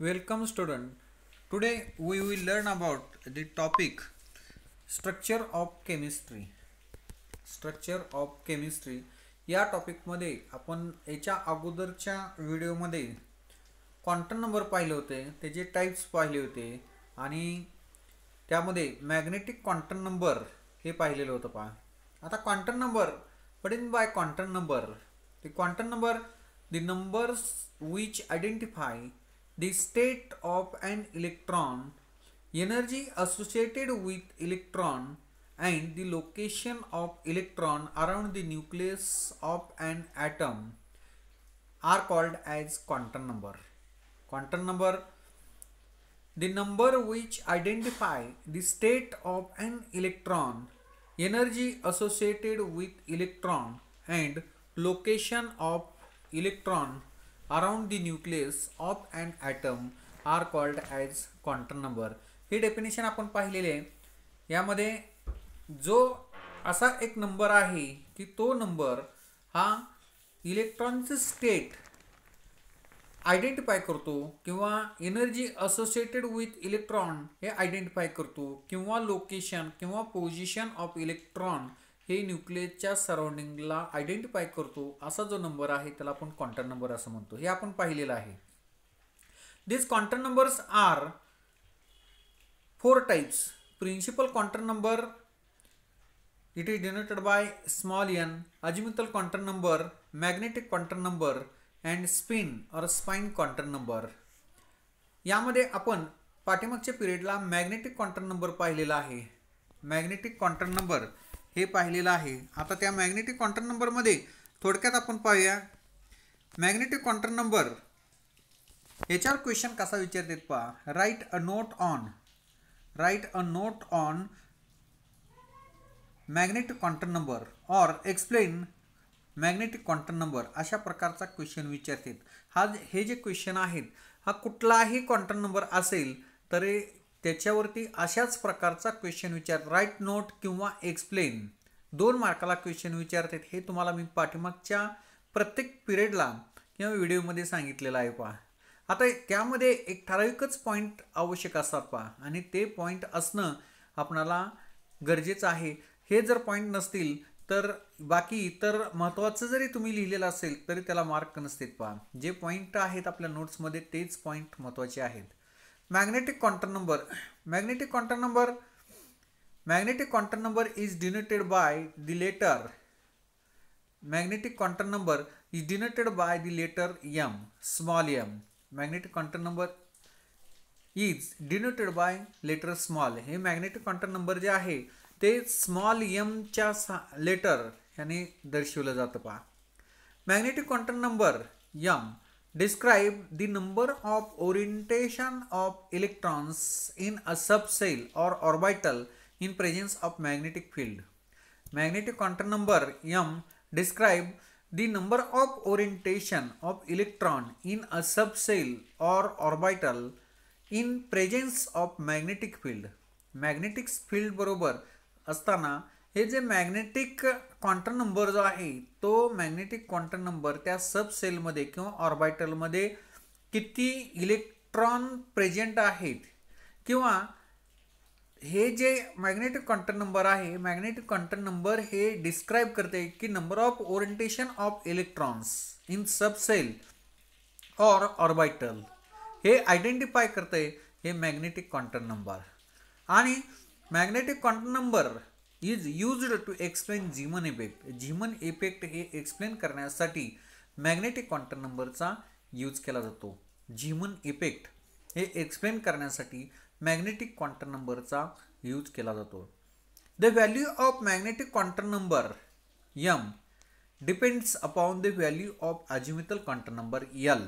Welcome student. Today we will learn about the topic structure of chemistry. Structure of chemistry या टॉपिकमध्ये आपण याच्या अगोदरच्या व्हिडिओमध्ये क्वांटम नंबर पाहिले होते, त्याचे टाइप्स पाहिले होते आणि त्यामध्ये मॅग्नेटिक क्वांटम नंबर हे पाहिलेलं होतं पहा. आता quantum number what is by quantum number? The quantum number the numbers which identify the state of an electron, energy associated with electron and the location of electron around the nucleus of an atom are called as quantum number. Quantum number, the number which identify the state of an electron, energy associated with electron and location of electron around the nucleus of an atom are called as quantum number. हे definition आपण पाहिलेले आहे. यामध्ये जो असा एक number आहे की तो नंबर हा इलेक्ट्रॉनचे स्टेट आयडेंटिफाय करतो किंवा एनर्जी असोसिएटेड विथ इलेक्ट्रॉन हे आयडेंटिफाय करतो किंवा लोकेशन किंवा पोझिशन ऑफ इलेक्ट्रॉन हे न्यूक्लियसच्या सराउंडिंगला आयडेंटिफाय करतो. असा जो नंबर आहे त्याला आपण क्वांटम नंबर असं म्हणतो. हे आपण पाहिलेलं आहे. This quantum numbers are 4 types. Principal quantum number, it is denoted by small n. Azimuthal quantum number, magnetic quantum number and spin or spine quantum number. यामध्ये आपण पाठीमागच्या पिरियडला मॅग्नेटिक क्वांटम नंबर पाहिलेला आहे. मॅग्नेटिक क्वांटम नंबर हे पाहिलेलं आहे. आता त्या मॅग्नेटिक क्वांटम नंबरमध्ये थोडक्यात आपण पाहूया. मॅग्नेटिक क्वांटम नंबर याच्यावर क्वेश्चन कसा विचारतात पहा. Right a note on magnetic quantum number और एक्सप्लेन मॅग्नेटिक क्वांटम नंबर, अशा प्रकारचा क्वेश्चन विचारतात. हे जे क्वेश्चन आहेत हा कुठलाही क्वांटम नंबर असेल तरी त्याच्यावरती अशाच प्रकारचा क्वेश्चन राईट नोट किंवा एक्सप्लेन 2 मार्काला क्वेश्चन विचारतात. हे तुम्हाला मी पाठीमागच्या प्रत्येक पिरियडला किंवा व्हिडिओमध्ये सांगितलेलं आहे पहा. आता त्यामध्ये एक ठराविकच पॉईंट आवश्यक असतात पहा आणि ते पॉईंट असणं आपणाला गरजेचं आहे. हे जर पॉईंट नसतील तर बाकी इतर महत्त्वाचं जरी तुम्ही लिहिलेलं असेल तरी त्याला मार्क नसतात पहा. जे पॉईंट आहेत आपल्या नोट्समध्ये तेच पॉईंट महत्त्वाचे आहेत. Magnetic quantum number. Magnetic quantum number is denoted by the letter. Magnetic quantum number is denoted by the letter m, small m. Magnetic quantum number is denoted by letter small. हे magnetic quantum number जे आहे ते small m च्या letter याने दर्शवलं जातं पहा. Magnetic quantum number m describe the number of orientation of electrons in a subshell or orbital in presence of magnetic field. Magnetic quantum number m describe the number of orientation of electron in a subshell or orbital in presence of magnetic field. Magnetic field बरोबर असताना हे जे magnetic quantum number जो आहे तो magnetic quantum number त्या सब सेलमध्ये किंवा ऑर्बिटलमध्ये किती इलेक्ट्रॉन प्रेझेंट आहेत किंवा हे जे मॅग्नेटिक क्वांटम नंबर आहे, मॅग्नेटिक क्वांटम नंबर हे डिस्क्राइब करते की number of orientation of electrons in subshell or orbital हे आयडेंटिफाय करते हे मॅग्नेटिक क्वांटम नंबर. आणि magnetic quantum number is used to explain Zeeman effect. Zeeman effect हे explain करण्यासाठी मॅग्नेटिक क्वांटम नंबरचा यूज केला जातो. Zeeman effect हे एक्सप्लेन करण्यासाठी मॅग्नेटिक क्वांटम नंबरचा यूज केला जातो. The value of magnetic quantum number m depends upon the value of azimuthal quantum number L.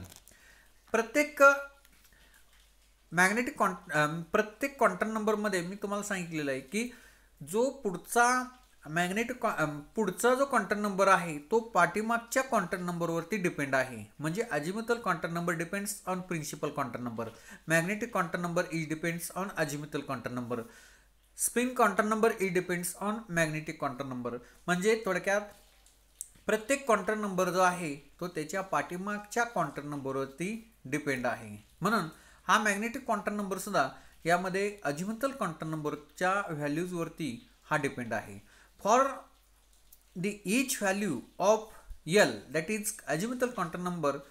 प्रत्येक क्वांटम नंबरमध्ये मी तुम्हाला सांगितलेलं आहे की जो पुढचा जो क्वांटम नंबर आहे तो पाठीमागच्या क्वांटम नंबरवरती डिपेंड आहे. म्हणजे azimuthal quantum number depends on principal quantum number, magnetic quantum number is depends on azimuthal quantum number, spin quantum number is depends on magnetic quantum number. म्हणजे थोडक्यात प्रत्येक क्वांटम नंबर जो आहे तो त्याच्या पाठीमागच्या क्वांटम नंबरवरती डिपेंड आहे. म्हणून हा मॅग्नेटिक क्वांटम नंबर सुद्धा यामध्ये अजिमुथल क्वांटम नंबरच्या व्हॅल्यूजवरती हा डिपेंड आहे. For the each value of L, that is azimuthal quantum number,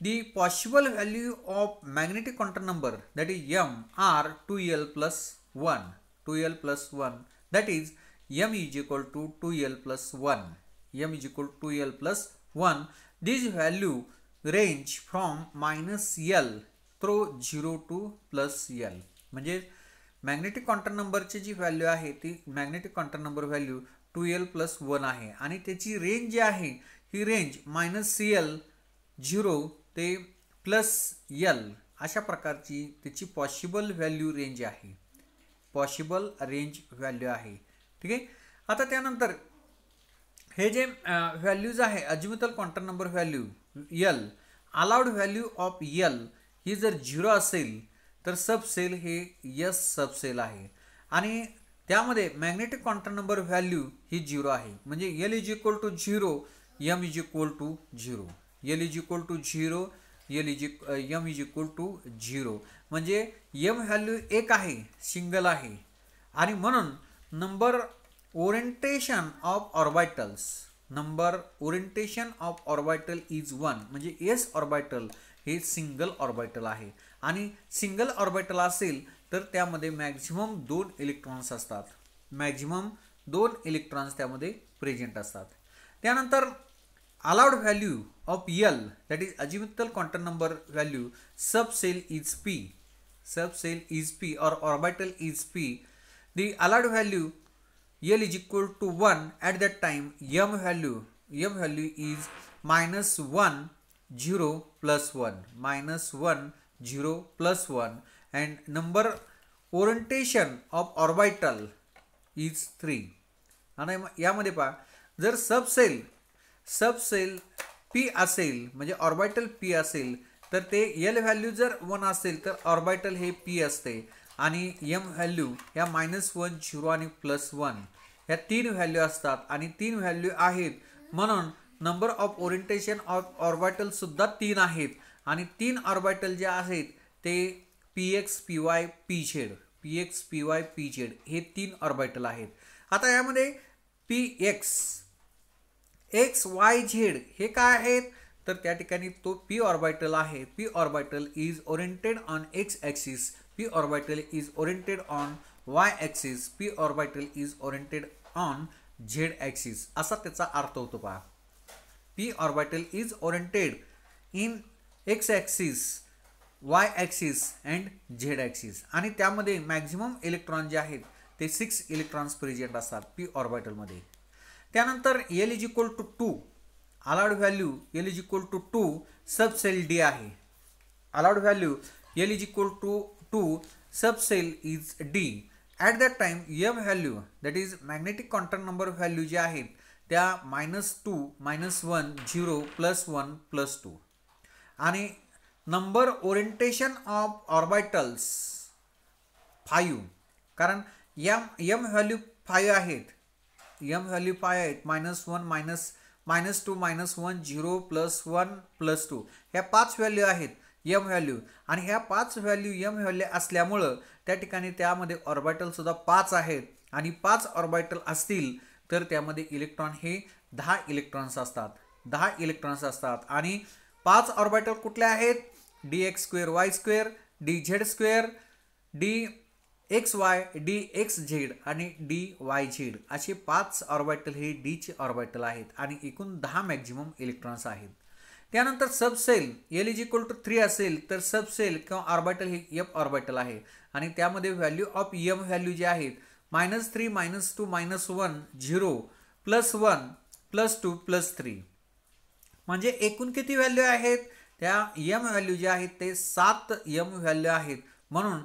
the possible value of magnetic quantum number, that is M, are 2L plus 1, 2L plus 1, that is M is equal to 2L plus 1, M is equal to 2L plus 1. This value range from minus L through 0 to plus L. म्हणजे magnetic quantum नंबरची जी value आहे ती magnetic quantum number value 2L plus 1 आहे आणि त्याची range जी आहे ही range -CL 0 ते +L अशा प्रकारची त्याची पॉसिबल व्हॅल्यू रेंज आहे, पॉसिबल रेंज व्हॅल्यू आहे. ठीक आहे. आता त्यानंतर हे जे व्हॅल्यूज आहे azimuthal quantum number value L, allowed value of L ही जर 0 असेल तर सबसेल हे S सबसेल आहे आणि त्यामध्ये मॅग्नेटिक क्वांटम नंबर व्हॅल्यू ही 0 आहे. म्हणजे L is equal to 0, M is equal to 0, L is equal to 0, M is equal to 0. म्हणजे M व्हॅल्यू 1 आहे, सिंगल आहे आणि म्हणून number orientation of orbitals, number orientation of orbital is 1. म्हणजे S orbital हे सिंगल ऑर्बिटल आहे आणि single orbital असेल तर त्यामध्ये मॅक्झिमम 2 इलेक्ट्रॉन्स असतात, मॅक्झिमम 2 इलेक्ट्रॉन्स त्यामध्ये प्रेझेंट असतात. त्यानंतर allowed value of L, that is azimuthal quantum number value subshell is P, subshell is P or orbital is P. The allowed value L is equal to 1 at that time. M value is -1 0 plus 1, -1 0 plus 1 and number orientation of orbital is 3. आणि यामध्ये पहा जर सबसेल P असेल म्हणजे orbital P असेल तर ते L व्हॅल्यू जर 1 असेल तर ऑर्बिटल हे P असते आणि M व्हॅल्यू या -1 0 आणि +1 या 3 व्हॅल्यू असतात आणि 3 व्हॅल्यू आहेत म्हणून number of orientation of orbital सुद्धा 3 आहेत आणि 3 ऑर्बिटल जे आहेत ते Px Py Pz, Px Py Pz हे 3 ऑर्बिटल आहेत. आता यामध्ये Px x y z हे काय आहेत तर त्या ठिकाणी तो P ऑर्बिटल आहे. P orbital is oriented on x axis, P orbital is oriented on y axis, P orbital is oriented on z axis असा त्याचा अर्थ होतो पहा. P orbital is oriented in x axis, y axis and z axis आणि त्यामध्ये maximum electron जे आहेत ते 6 इलेक्ट्रॉन्स प्रेझेंट असतात P ऑर्बिटलमध्ये. त्यानंतर L is equal to 2, allowed value L is equal to 2 सबसेल D आहे. Allowed value L is equal to 2 subshell is D. At that time M value that is magnetic quantum number value जे आहेत त्या -2 -1 0 +1 +2 आणि number orientation of orbitals 5 कारण M value 5 आहेत, M value 5 आहेत, -1 -2 -1 0 +1 +2 ह्या 5 व्हॅल्यू आहेत M व्हॅल्यू आणि ह्या 5 व्हॅल्यू M व्हॅल्यू असल्यामुळं त्या ठिकाणी त्यामध्ये ऑर्बिटल सुद्धा 5 आहेत आणि 5 ऑर्बिटल असतील तर त्यामध्ये इलेक्ट्रॉन हे 10 इलेक्ट्रॉन्स असतात, 10 इलेक्ट्रॉन्स असतात आणि 5 ऑर्बिटल कुठले आहेत dx2y2 dz2 dxy dxz आणि dyz असे 5 ऑर्बिटल हे D चे ऑर्बिटल आहेत आणि एकूण 10 मॅक्झिमम इलेक्ट्रॉन्स आहेत. त्यानंतर सबसेल L इज इक्वल टू 3 असेल तर सबसेल किंवा ऑर्बिटल हे F ऑर्बिटल आहे आणि त्यामध्ये व्हॅल्यू ऑफ M व्हॅल्यू जे आहेत -3 -2 -1 0 +1 +2 +3 म्हणजे एकूण किती व्हॅल्यू आहेत त्या M व्हॅल्यू जे आहेत ते 7 M व्हॅल्यू आहेत. म्हणून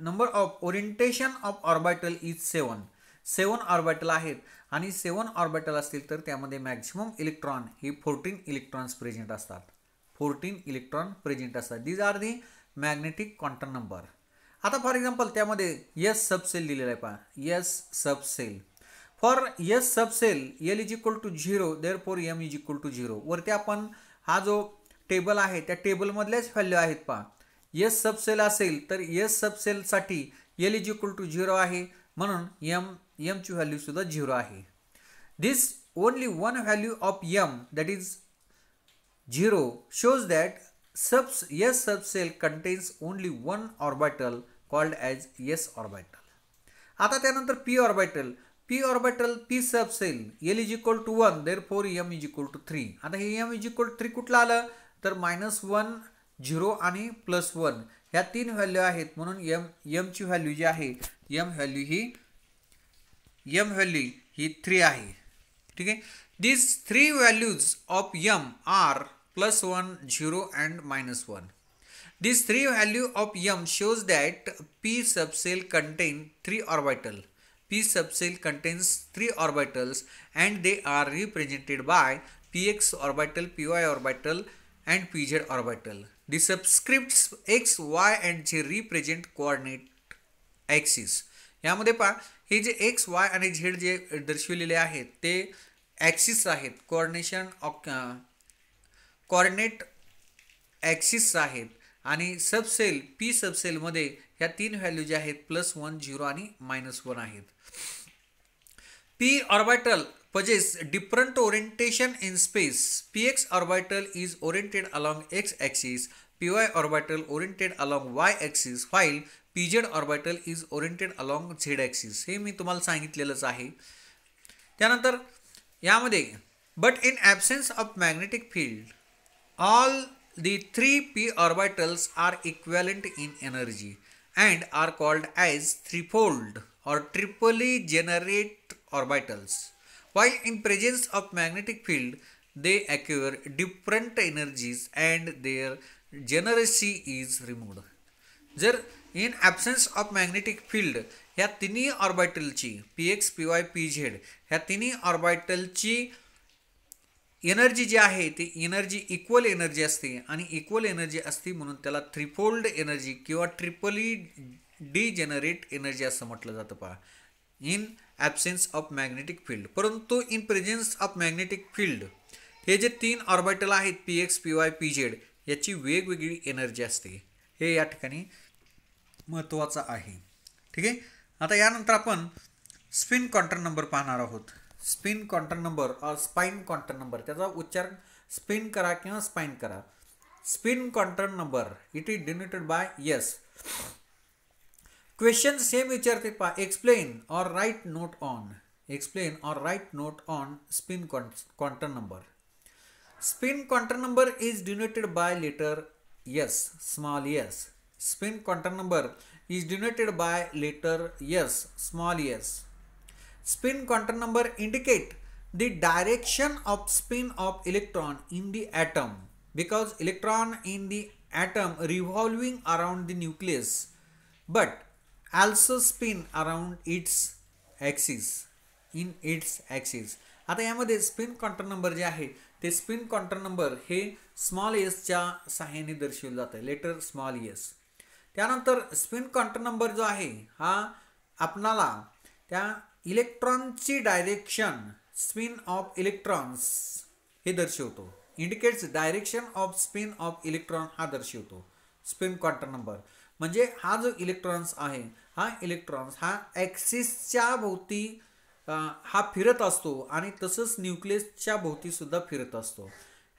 number of orientation of orbital is 7 orbital आहेत आणि 7 ऑर्बिटल असतील तर त्यामध्ये मॅक्झिमम इलेक्ट्रॉन हे 14 इलेक्ट्रॉन्स प्रेझेंट असतात, 14 इलेक्ट्रॉन प्रेझेंट असतात. These are the magnetic quantum number. आता फॉर एक्झाम्पल त्यामध्ये S सबसेल दिलेला आहे पहा, S subshell. For S subshell L is equal to 0 therefore M is equal to 0. वरती आपण हा जो टेबल आहे त्या टेबलमधल्याच व्हॅल्यू आहेत पहा. एस सबसेल असेल तर एस सबसेलसाठी एल इज इक्वल टू 0 आहे, म्हणून एमची व्हॅल्यू सुद्धा 0 आहे. This only one value of M that is 0 shows that S subcell contains only one orbital called as S orbital. आता त्यानंतर p orbital p subcell L is equal to 1 therefore m is equal to 3. आता हे m is equal to 3 कुठलं आलं तर -1 0 आणि +1 ह्या तीन व्हॅल्यू आहेत, म्हणून m ची व्हॅल्यू जी आहे m व्हॅल्यू ही 3 आहे. ठीक आहे. These three values of m are +1, 0 and -1. This three value of m shows that p subcell contain three orbital. P subcell contains three orbitals and they are represented by px orbital, py orbital and pz orbital. The subscripts x, y and z represent coordinate axis. यामध्ये पहा हे जे x, y आणि z जे दर्शविलेले आहेत ते axis आहेत, कोऑर्डिनेट ॲक्सिस आहेत. आणि सबसेल पी सबसेलमध्ये ह्या तीन व्हॅल्यू ज्या आहेत +1, 0 आणि -1 आहेत. P orbital possess different orientation in space. Px orbital is oriented along x axis, py orbital oriented along y axis, while pz orbital is oriented along z axis. हे मी तुम्हाला सांगितलेलंच आहे. त्यानंतर यामध्ये but in absence of magnetic field all the three p orbitals are equivalent in energy and are called as threefold or triply generate orbitals. While in presence of magnetic field they acquire different energies and their generacy is removed. जर in absence of magnetic field ह्या तिन्ही ऑर्बिटलची px, py, pz ह्या तिन्ही ऑर्बिटलची energy जी आहे ती energy equal energy असते आणि equal energy असते म्हणून त्याला थ्रीफोल्ड एनर्जी किंवा ट्रिपली डिजेनरेट एनर्जी असं म्हटलं जातं. पहा in absence of magnetic field. परंतु in presence of magnetic field हे जे तीन ऑर्बिटल आहेत px, py, pz याची वेगवेगळी एनर्जी असते. हे या ठिकाणी महत्त्वाचं आहे. ठीक आहे. आता यानंतर आपण स्पिन क्वांटम नंबर पाहणार आहोत. Spin quantum number or spine quantum number, त्याचा उच्चार स्पिन करा किंवा स्पाइन करा. Spin quantum number it is denoted by S. Question same विचारते पहा. Explain or write note on spin quantum number. Spin quantum number is denoted by letter S, small s. Spin quantum number is denoted by letter S, small s. Spin quantum number indicate the direction of spin of electron in the atom, because electron in the atom revolving around the nucleus but also spin around its axis, in its axis. आता यामध्ये spin quantum number जे आहे ते spin quantum number हे small एसच्या सहाय्याने दर्शवलं जातं, letter small S. त्यानंतर स्पिन क्वांटम नंबर जो आहे हा आपणाला त्या इलेक्ट्रॉनची डायरेक्शन, स्पिन ऑफ इलेक्ट्रॉन्स हे दर्शवतो. Indicates direction of spin of electron हा दर्शवतो स्पिन क्वांटम नंबर. म्हणजे हा जो इलेक्ट्रॉन्स आहे हा इलेक्ट्रॉन्स हा ॲक्सिसच्या भोवती हा फिरत असतो आणि तसंच न्यूक्लियसच्या भोवती सुद्धा फिरत असतो.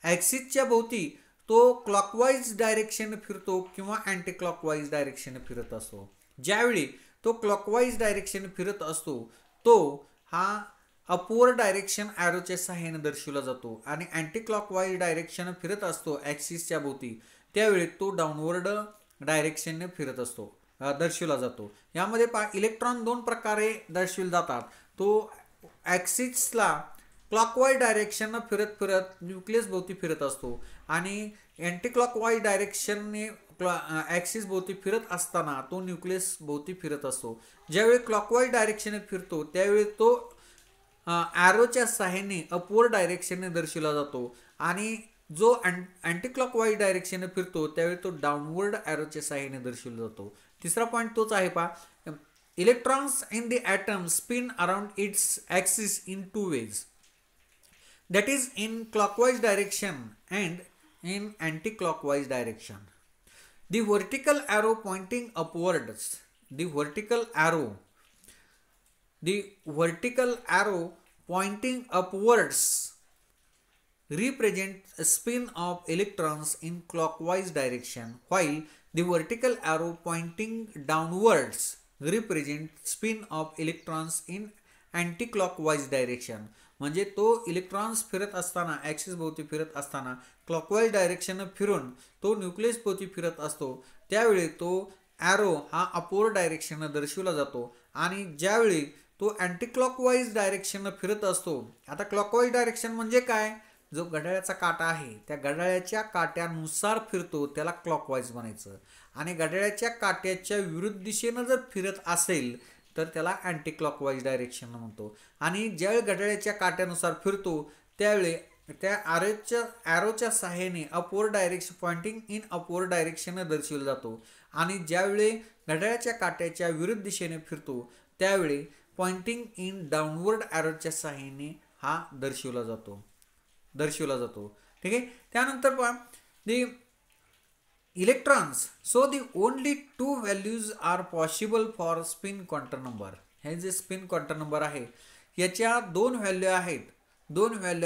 ॲक्सिसच्या भोवती तो क्लॉकवाईज डायरेक्शन फिरतो किंवा अँटी क्लॉकवाईज डायरेक्शन फिरत असतो. ज्यावेळी तो क्लॉकवाईज डायरेक्शन फिरत असतो तो हा अपवर्ड डायरेक्शन ॲरोच्या सहाय्याने दर्शवला जातो आणि अँटी क्लॉकवाईज डायरेक्शन फिरत असतो ॲक्सिसच्या भोवती, त्यावेळी तो डाऊनवर्ड डायरेक्शनने फिरत असतो, दर्शवला जातो. यामध्ये इलेक्ट्रॉन दोन प्रकारे दर्शविले जातात. तो ॲक्सिसला क्लॉकवाईज डायरेक्शन फिरत फिरत न्यूक्लियस भोवती फिरत असतो आणि अँटी क्लॉकवाईज डायरेक्शनने ॲक्सिस भोवती फिरत असताना तो न्यूक्लियस भोवती फिरत असतो. ज्यावेळी क्लॉकवाईज डायरेक्शनने फिरतो त्यावेळी तो ॲरोच्या सहाय्याने अपवर्ड डायरेक्शनने दर्शवला जातो आणि जो अँटी क्लॉकवाईज डायरेक्शनने फिरतो त्यावेळी तो डाऊनवर्ड ॲरोच्या सहाय्याने दर्शवला जातो. तिसरा पॉईंट तोच आहे पहा. Electrons in the atom spin around its axis in two ways, that is in clockwise direction and in anti-clockwise direction. The vertical arrow pointing upwards, the vertical arrow pointing upwards represents a spin of electrons in clockwise direction, while the vertical arrow pointing downwards represents spin of electrons in anti-clockwise direction. म्हणजे तो electrons फिरत असताना axis भोवती फिरत असताना clockwise direction फिरून तो nucleus भोवती फिरत असतो, त्यावेळी तो ॲरो हा अपवर्ड डायरेक्शन दर्शवला जातो. आणि ज्यावेळी तो अँटी क्लॉकवाईज डायरेक्शन फिरत असतो, आता क्लॉकवाईज डायरेक्शन म्हणजे काय, जो घड्याळाचा काटा आहे त्या घड्याळाच्या काट्यानुसार फिरतो त्याला क्लॉकवाईज म्हणायचं. आणि घड्याळाच्या काट्याच्या विरुद्ध दिशेनं जर फिरत असेल तर त्याला अँटी क्लॉकवाईज डायरेक्शन म्हणतो. आणि ज्यावेळी घड्याळाच्या काट्यानुसार फिरतो त्यावेळी त्या ॲरोच्या सहाय्याने upward direction pointing in upward direction दर्शवला जातो. आणि ज्यावेळी घड्याळाच्या काट्याच्या विरुद्ध दिशेने फिरतो त्यावेळी पॉइंटिंग इन डाऊनवर्ड ॲरोच्या सहाय्याने हा दर्शवला जातो. ठीक आहे. त्यानंतर पहा the electrons. So the only 2 values are possible for spin quantum number. हे जे स्पिन क्वांटम नंबर आहे याच्या दोन व्हॅल्यू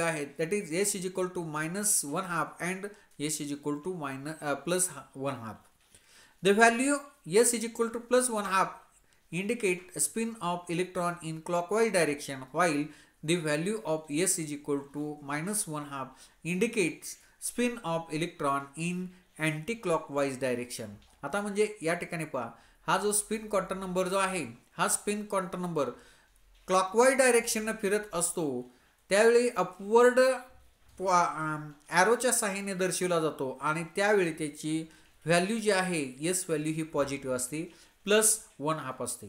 आहेत that is s is equal to -1/2 and s is equal to +1/2. The value s is equal to +1/2 indicate spin of electron in clockwise direction, while the value of s is equal to -1/2 indicates spin of electron in anti-clockwise direction. आता म्हणजे या ठिकाणी पहा हा जो spin quantum number जो आहे हा spin quantum number clockwise direction फिरत असतो त्यावेळी अपवर्ड ॲरोच्या सहाय्याने दर्शवला जातो आणि त्यावेळी त्याची व्हॅल्यू जी आहे एस व्हॅल्यू ही पॉझिटिव्ह असते +1/2 असते.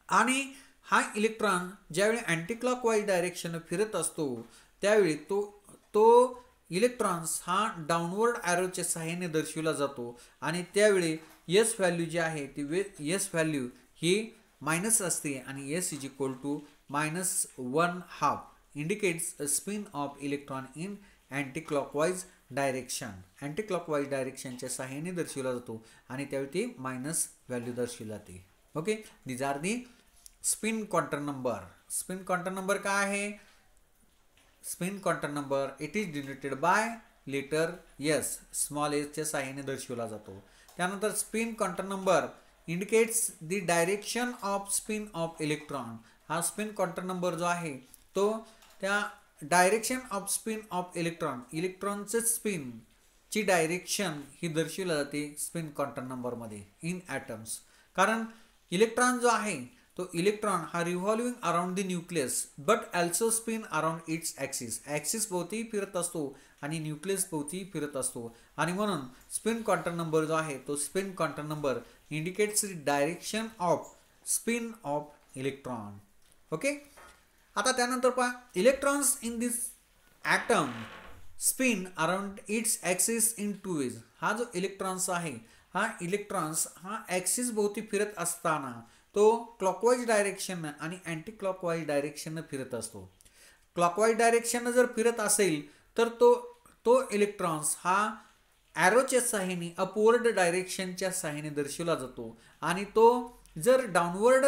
आणि हा इलेक्ट्रॉन ज्यावेळी अँटी क्लॉकवाईज डायरेक्शन फिरत असतो त्यावेळी तो इलेक्ट्रॉन्स हा डाऊनवर्ड ॲरोच्या सहाय्याने दर्शवला जातो आणि त्यावेळी एस व्हॅल्यू जी आहे ती एस व्हॅल्यू ही मायनस असते आणि S is equal to -1/2 indicates a spin of electron in anti clockwise direction. Anti clockwise डायरेक्शनच्या सहाय्याने दर्शवला जातो आणि त्यावेळी ती मायनस व्हॅल्यू दर्शवली जाते. Okay, these are the spin quantum number. Spin quantum number काय आहे? Spin quantum number it is denoted by letter S, small एसच्या सहाय्याने दर्शवला जातो. त्यानंतर spin quantum number indicates the direction of spin of electron. हा स्पिन क्वांटम नंबर जो आहे तो त्या डायरेक्शन ऑफ स्पिन ऑफ इलेक्ट्रॉनचे स्पिन ची डायरेक्शन ही दर्शवली जाते स्पिन क्वांटम नंबरमध्ये इन ॲटम्स. कारण इलेक्ट्रॉन जो आहे तो इलेक्ट्रॉन हा revolving around the nucleus but also spin around its axis भोवती फिरत असतो आणि न्यूक्लियस भोवती फिरत असतो. आणि म्हणून स्पिन क्वांटम नंबर जो आहे तो spin quantum number indicates the direction of spin of electron. Okay, आता त्यानंतर पहा electrons in this atom spin around its axis in 2 ways. हा जो इलेक्ट्रॉन्स आहे हा इलेक्ट्रॉन्स हा ॲक्सिस भोवती फिरत असताना तो क्लॉकवाईज डायरेक्शन आणि अँटी क्लॉकवाईज डायरेक्शन फिरत असतो. क्लॉकवाईज डायरेक्शन जर फिरत असेल तर तो इलेक्ट्रॉन्स हा ॲरोच्या सहाय्याने अपवर्ड डायरेक्शनच्या सहाय्याने दर्शवला जातो आणि तो जर डाऊनवर्ड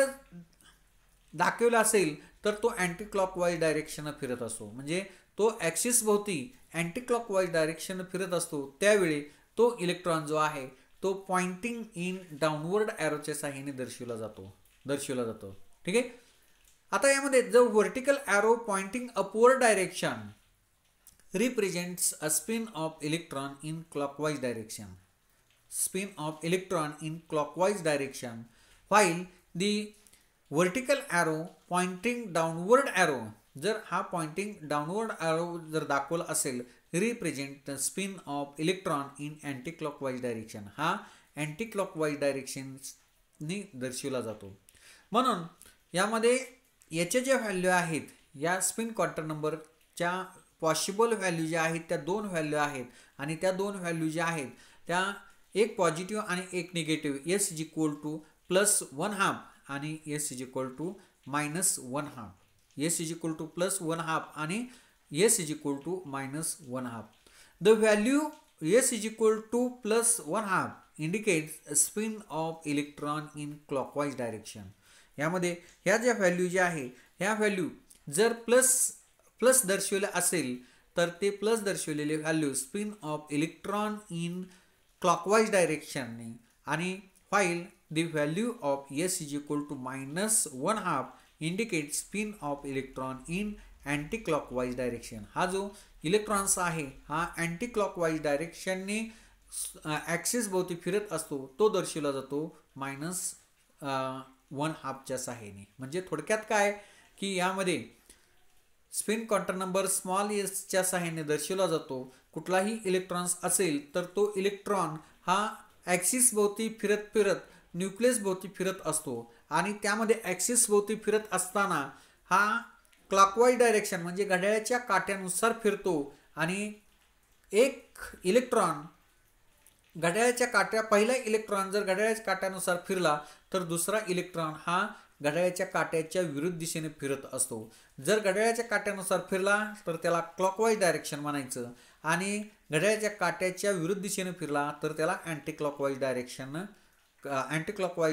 दाखवला असेल तर तो अँटी क्लॉकवाईज डायरेक्शन फिरत असतो. म्हणजे तो ॲक्सिस भोवती अँटी क्लॉकवाईज डायरेक्शन फिरत असतो त्यावेळी तो इलेक्ट्रॉन जो आहे तो पॉइंटिंग इन डाऊनवर्ड ॲरोच्या सहाय्याने दर्शवला जातो. ठीक आहे. आता यामध्ये जो vertical arrow pointing upward direction represents a spin of electron in clockwise direction. Spin of electron in clockwise direction while the vertical arrow pointing downward arrow जर हा पॉइंटिंग डाऊनवर्ड ॲरो जर दाखवला असेल represent spin of electron in anti clockwise direction. हा anticlockwise डायरेक्शननी दर्शवला जातो. म्हणून यामध्ये याचे जे व्हॅल्यू आहेत या स्पिन क्वांटम नंबरच्या पॉसिबल व्हॅल्यू ज्या आहेत त्या 2 व्हॅल्यू आहेत आणि त्या 2 व्हॅल्यू ज्या आहेत त्या एक पॉझिटिव्ह आणि एक negative. S is equal to +1/2 आणि S is equal to -1/2. S is equal to +1/2 आणि S is equal to -1/2. The value S is equal to +1/2 indicates spin of electron in clockwise direction. यामध्ये ह्या ज्या value ज्या आहे ह्या value जर plus दर्शवले असेल तर ते प्लस दर्शवलेले value spin of electron in clockwise डायरेक्शनने आणि while the value of S is equal to -1/2 indicates spin of electron in anti-clockwise direction. हा जो इलेक्ट्रॉन्स आहे हा अँटी क्लॉकवाईज डायरेक्शनने ॲक्सिस भोवती फिरत असतो तो दर्शवला जातो -1/2च्या सहाय्याने. म्हणजे थोडक्यात काय की यामध्ये स्पिन क्वांटम नंबर स्मॉल एसच्या सहाय्याने दर्शवला जातो. कुठलाही इलेक्ट्रॉन्स असेल तर तो इलेक्ट्रॉन हा ॲक्सिस भोवती फिरत न्यूक्लियस भोवती फिरत असतो आणि त्यामध्ये ॲक्सिस भोवती फिरत असताना हा क्लॉकवाईज डायरेक्शन म्हणजे घड्याळाच्या काट्यानुसार फिरतो आणि एक इलेक्ट्रॉन पहिला इलेक्ट्रॉन जर घड्याळाच्या काट्यानुसार फिरला तर दुसरा इलेक्ट्रॉन हा घड्याळाच्या काट्याच्या विरुद्ध दिशेने फिरत असतो. जर घड्याळाच्या काट्यानुसार फिरला तर त्याला क्लॉकवाईज डायरेक्शन म्हणायचं आणि घड्याळाच्या काट्याच्या विरुद्ध दिशेने फिरला तर त्याला अँटी क्लॉकवाईज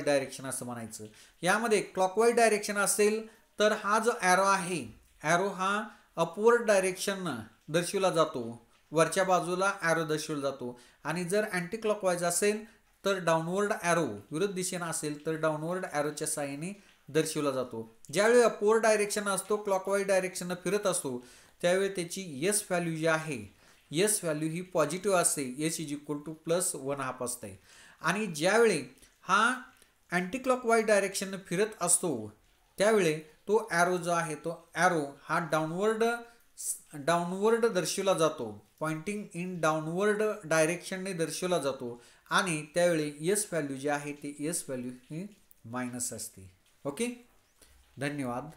डायरेक्शन असं म्हणायचं. यामध्ये क्लॉकवाईज डायरेक्शन असेल तर हा जो ॲरो आहे ॲरो हा अपवर्ड डायरेक्शन दर्शवला जातो, वरच्या बाजूला ॲरो दर्शवला जातो आणि जर अँटी क्लॉकवाईज असेल तर डाऊनवर्ड ॲरो विरुद्ध दिशेने असेल तर डाऊनवर्ड ॲरोच्या साहाय्याने दर्शवला जातो. ज्यावेळी अपवर्ड डायरेक्शन असतो क्लॉकवाईज डायरेक्शन फिरत असतो त्यावेळी त्याची एस व्हॅल्यू जी आहे एस व्हॅल्यू ही पॉझिटिव्ह असते. एस इज इक्वल टू +1/2 असते आणि ज्यावेळी हा अँटी क्लॉकवाईज डायरेक्शन फिरत असतो त्यावेळी तो ॲरो जो आहे तो ॲरो हा डाऊनवर्ड दर्शवला जातो, पॉइंटिंग इन डाऊनवर्ड डायरेक्शनने दर्शवला जातो आणि त्यावेळी एस व्हॅल्यू जी आहे ती एस व्हॅल्यू ही मायनस असते. ओके, धन्यवाद.